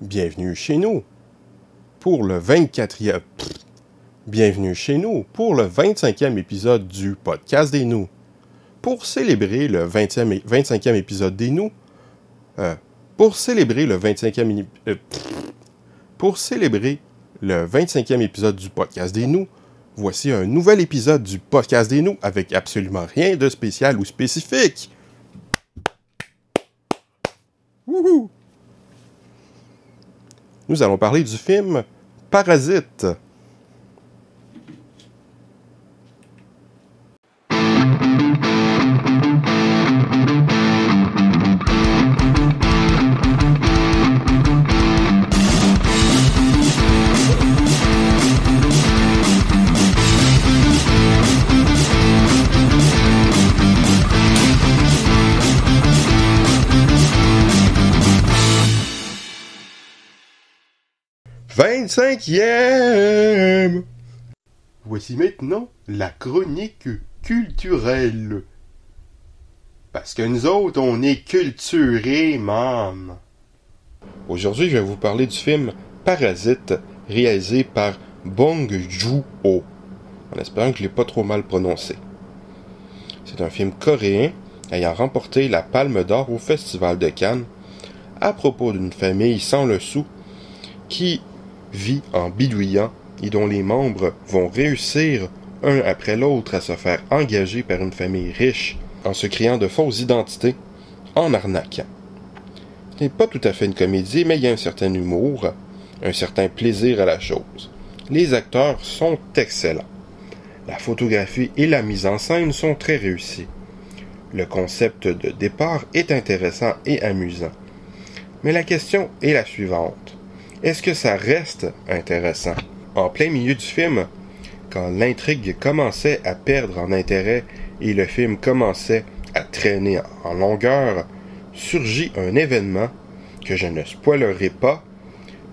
Bienvenue chez nous pour le 24e... Bienvenue chez nous pour le 25e épisode du podcast des nous. Pour célébrer le 25e épisode des nous... Pour célébrer le 25e... Pour célébrer le 25e épisode du podcast des nous, voici un nouvel épisode du podcast des nous avec absolument rien de spécial ou spécifique. Wouhou! Nous allons parler du film Parasite. Vingt-cinquième! Voici maintenant la chronique culturelle. Parce que nous autres, on est culturés, man. Aujourd'hui, je vais vous parler du film Parasite, réalisé par Bong Joon-ho, en espérant que je ne l'ai pas trop mal prononcé. C'est un film coréen ayant remporté la Palme d'Or au Festival de Cannes à propos d'une famille sans le sou qui vit en bidouillant et dont les membres vont réussir un après l'autre à se faire engager par une famille riche en se créant de fausses identités, en arnaquant. Ce n'est pas tout à fait une comédie, mais il y a un certain humour, un certain plaisir à la chose. Les acteurs sont excellents. La photographie et la mise en scène sont très réussies. Le concept de départ est intéressant et amusant. Mais la question est la suivante. Est-ce que ça reste intéressant? En plein milieu du film, quand l'intrigue commençait à perdre en intérêt et le film commençait à traîner en longueur, surgit un événement que je ne spoilerai pas,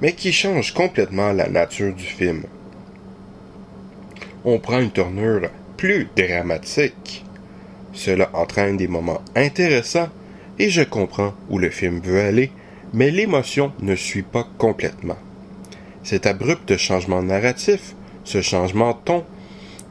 mais qui change complètement la nature du film. On prend une tournure plus dramatique. Cela entraîne des moments intéressants et je comprends où le film veut aller, mais l'émotion ne suit pas complètement. Cet abrupt changement narratif, ce changement de ton,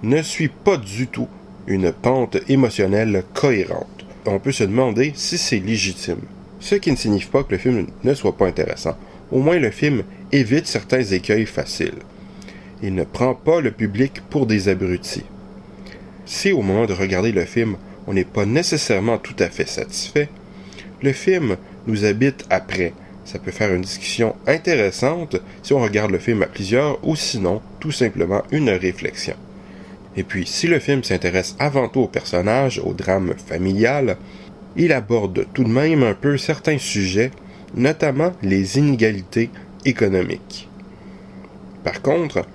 ne suit pas du tout une pente émotionnelle cohérente. On peut se demander si c'est légitime. Ce qui ne signifie pas que le film ne soit pas intéressant. Au moins le film évite certains écueils faciles. Il ne prend pas le public pour des abrutis. Si au moment de regarder le film, on n'est pas nécessairement tout à fait satisfait, le film nous habite après. Ça peut faire une discussion intéressante si on regarde le film à plusieurs ou sinon, tout simplement une réflexion. Et puis, si le film s'intéresse avant tout aux personnages, au drame familial, il aborde tout de même un peu certains sujets, notamment les inégalités économiques. Par contre,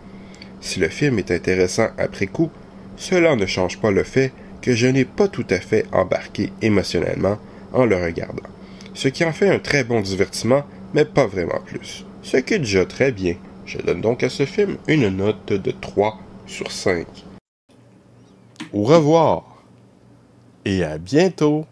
si le film est intéressant après coup, cela ne change pas le fait que je n'ai pas tout à fait embarqué émotionnellement en le regardant. Ce qui en fait un très bon divertissement, mais pas vraiment plus. Ce qui est déjà très bien. Je donne donc à ce film une note de 3 sur 5. Au revoir et à bientôt!